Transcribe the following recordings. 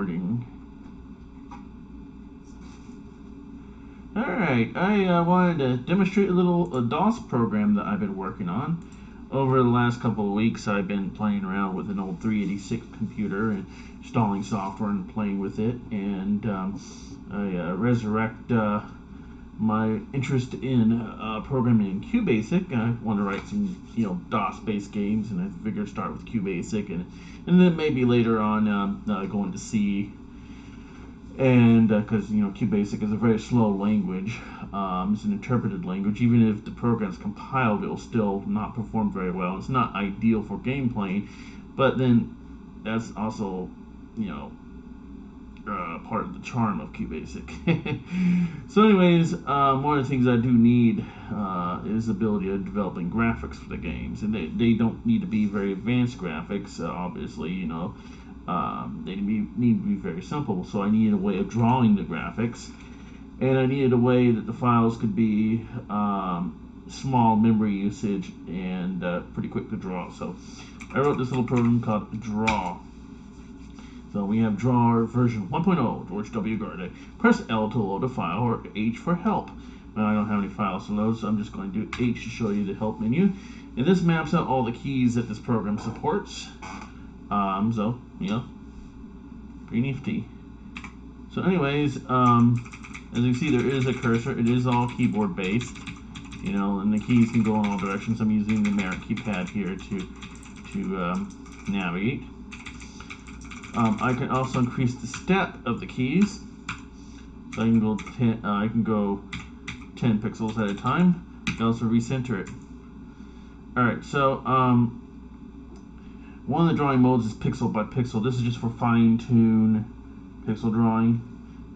recording. Alright, I wanted to demonstrate a little DOS program that I've been working on. Over the last couple of weeks, I've been playing around with an old 386 computer and installing software and playing with it, and I resurrect my interest in programming in QBASIC. I want to write some, DOS-based games, and I figured start with QBASIC, and then maybe later on go into C. And because QBASIC is a very slow language, it's an interpreted language. Even if the program's compiled, it'll still not perform very well. It's not ideal for game playing, but then that's also part of the charm of QBASIC. So anyways, one of the things I do need is the ability of developing graphics for the games, and they don't need to be very advanced graphics, obviously. They need to be very simple, so I needed a way of drawing the graphics, and I needed a way that the files could be small memory usage and pretty quick to draw. So I wrote this little program called Draw. So we have Draw version 1.0, George W. Garde. Press L to load a file, or H for help. Well, I don't have any files to load, so I'm just going to do H to show you the help menu. And this maps out all the keys that this program supports. Pretty nifty. So anyways, as you can see, there is a cursor. It is all keyboard based, and the keys can go in all directions. I'm using the numeric keypad here to navigate. I can also increase the step of the keys. So I can go 10 pixels at a time. I can also recenter it. Alright, so one of the drawing modes is pixel by pixel. This is just for fine-tune pixel drawing.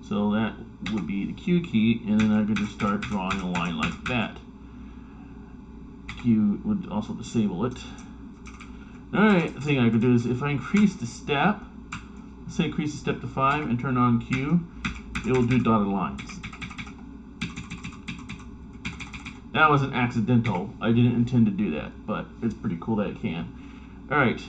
So that would be the Q key, and then I could just start drawing a line like that. Q would also disable it. Alright, the thing I could do is if I increase the step, let's say increase the step to 5 and turn on Q, it will do dotted lines. That was an accidental. I didn't intend to do that, but it's pretty cool that it can. Alright,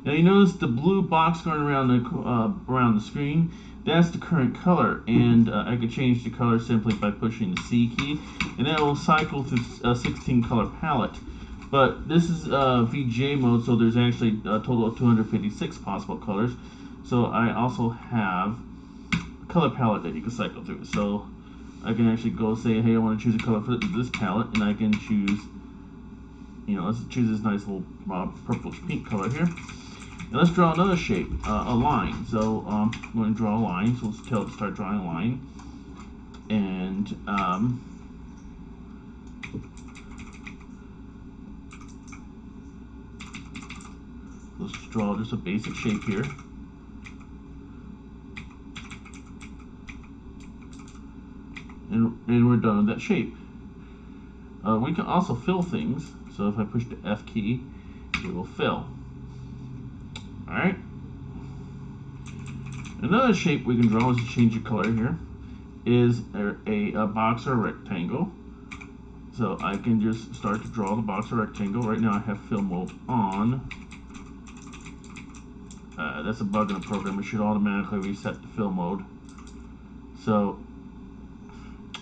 now you notice the blue box going around the screen. That's the current color, and I could change the color simply by pushing the C key, and that will cycle through a 16 color palette. But this is VGA mode, so there's actually a total of 256 possible colors. So I also have a color palette that you can cycle through. So I can actually go say, hey, I want to choose a color for this palette, and I can choose, let's choose this nice little purplish pink color here. And let's draw another shape, a line. So I'm going to draw a line. So let's tell it to start drawing a line. And let's draw just a basic shape here. And we're done with that shape. We can also fill things. So if I push the F key, it will fill. Alright. Another shape we can draw, is to change the color here, is a box or a rectangle. So I can just start to draw the box or rectangle. Right now I have fill mode on. That's a bug in the program. It should automatically reset the fill mode. So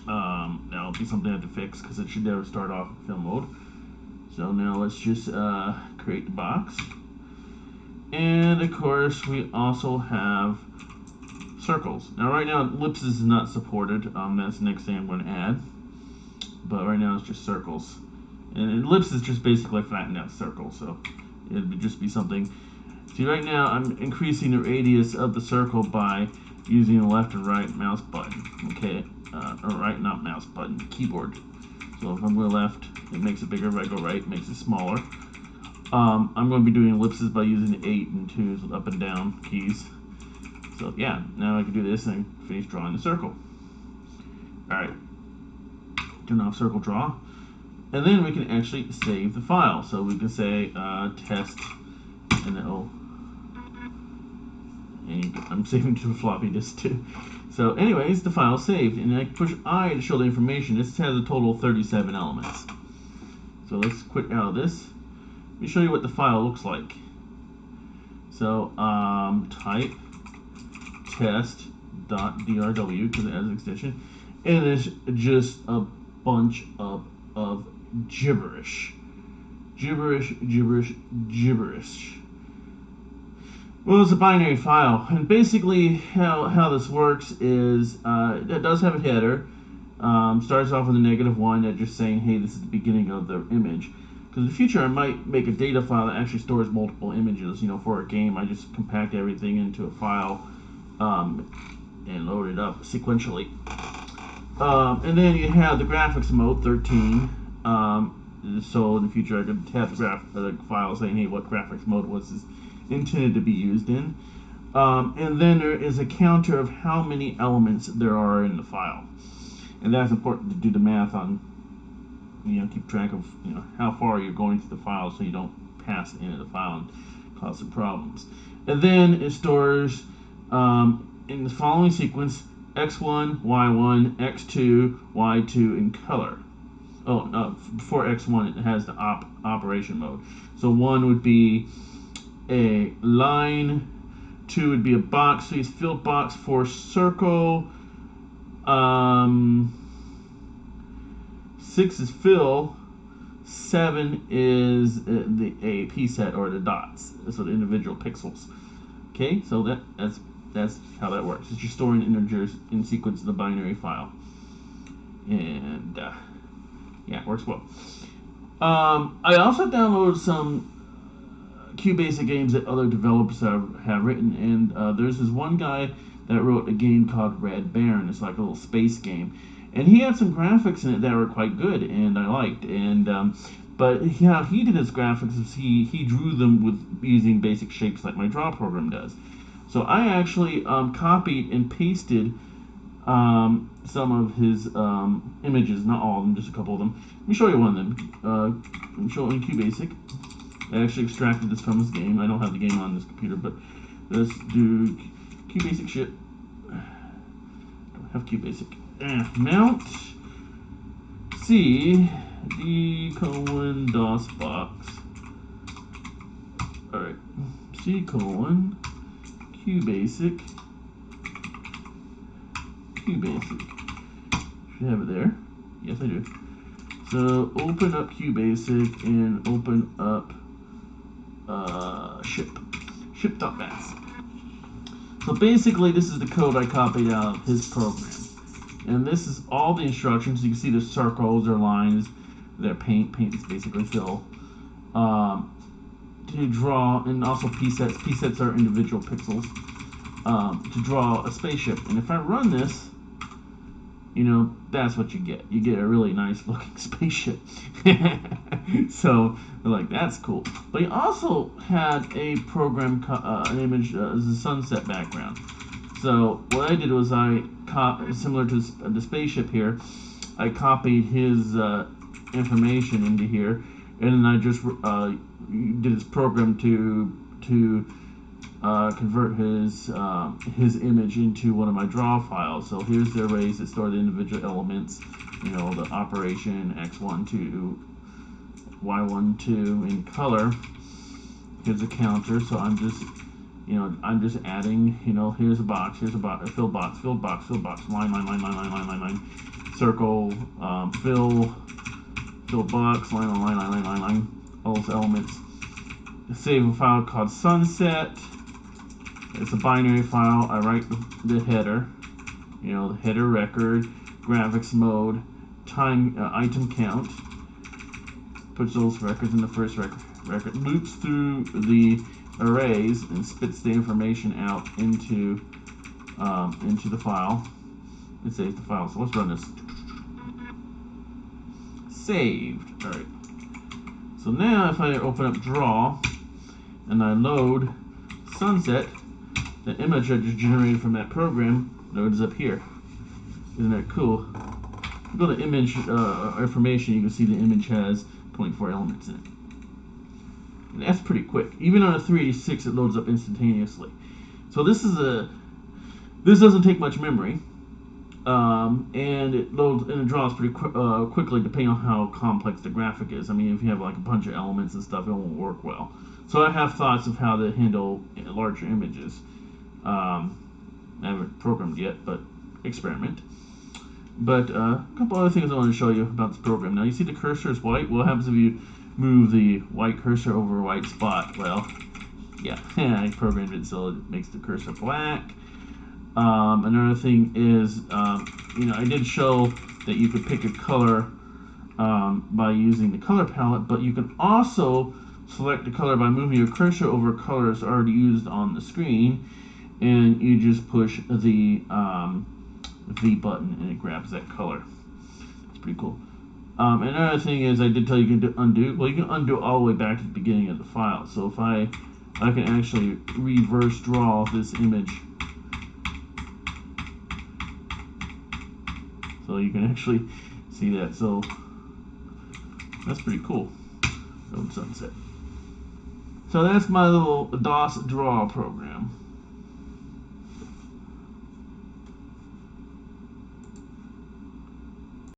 that'll be something I have to fix, because it should never start off in fill mode. So now let's just create the box. And of course we also have circles. Now right now ellipses is not supported. That's the next thing I'm going to add. But right now it's just circles. And ellipse is just basically a flattened out circle. So it would just be something. See, right now I'm increasing the radius of the circle by using the left and right mouse button. Okay, or right, not mouse button, keyboard. So if I'm going left, it makes it bigger. If I go right, it makes it smaller. I'm going to be doing ellipses by using the 8 and 2 up and down keys. So yeah, now I can do this and finish drawing the circle. Alright, turn off circle draw. And then we can actually save the file. So we can say test, and it'll, and I'm saving to a floppy disk too. So anyways, the file saved, and I push I to show the information. This has a total of 37 elements. So let's quit out of this. Let me show you what the file looks like. So type test.drw because it has an extension, and it's just a bunch of gibberish. Gibberish. Well, it's a binary file, and basically how this works is it does have a header. Starts off with a -1 that just saying, hey, this is the beginning of the image. Because in the future, I might make a data file that actually stores multiple images. You know, for a game, I just compact everything into a file and load it up sequentially. And then you have the graphics mode 13. So in the future, I could have the file saying, hey, what graphics mode was this intended to be used in. And then there is a counter of how many elements there are in the file. And that's important to do the math on, keep track of, how far you're going through the file so you don't pass into the file and cause some problems. And then it stores in the following sequence x1, y1, x2, y2 in color. Oh, no, before x1 it has the operation mode. So 1 would be a line, 2 would be a box, 3 is filled box, 4 circle, 6 is fill, 7 is a p set or the dots, so the individual pixels. Okay, so that's how that works. It's just storing integers in sequence in the binary file, and yeah, it works well. I also downloaded some QBASIC games that other developers have written, and there's this one guy that wrote a game called Red Baron. It's like a little space game, and he had some graphics in it that were quite good, and I liked. And but yeah, he did his graphics is he drew them with using basic shapes like my draw program does. So I actually copied and pasted some of his images, not all of them, just a couple of them. Let me show you one of them. I'm showing QBASIC. I actually extracted this from his game. I don't have the game on this computer, but let's do QBASIC shit. I don't have QBASIC. Mount C D : DOS box. Alright. C : QBASIC. Should have it there. Yes, I do. So open up QBASIC and open up ship.bas. So basically, this is the code I copied out of his program, and this is all the instructions. You can see there's circles or lines. They're paint is basically fill. To draw, and also p sets. P sets are individual pixels. To draw a spaceship, and if I run this, that's what you get. You get a really nice looking spaceship. So they're like, that's cool. But he also had a program, an image as a sunset background. So what I did was similar to the spaceship here, I copied his information into here, and then I just did this program to convert his image into one of my draw files. So here's the arrays that store the individual elements, the operation x1, 2, y1, 2 in color. Here's a counter, so I'm just adding, here's a box, filled box, line, circle, fill box, line, all those elements. Save a file called sunset. It's a binary file. I write the header, the header record, graphics mode, time, item count, puts those records in the first record, loops through the arrays and spits the information out into the file, and saves the file. So let's run this. Saved. All right. So now if I open up draw and I load sunset, the image I just generated from that program loads up here. Isn't that cool? If you go to image information, you can see the image has 24 elements in it. And that's pretty quick. Even on a 386, it loads up instantaneously. So this doesn't take much memory, and it loads and it draws pretty quickly, depending on how complex the graphic is. I mean, if you have like a bunch of elements and stuff, it won't work well. So I have thoughts of how to handle larger images. I programmed yet, but experiment. But a couple other things I want to show you about this program. Now you see the cursor is white. What happens if you move the white cursor over a white spot? Well, yeah, I programmed it so it makes the cursor black. Another thing is, I did show that you could pick a color by using the color palette, but you can also select the color by moving your cursor over a color that's already used on the screen, and you just push the V button and it grabs that color. It's pretty cool. Another thing is, I did tell you can undo. Well, you can undo all the way back to the beginning of the file. So if I can actually reverse draw this image. So you can actually see that. So that's pretty cool. Sunset. So that's my little DOS draw program.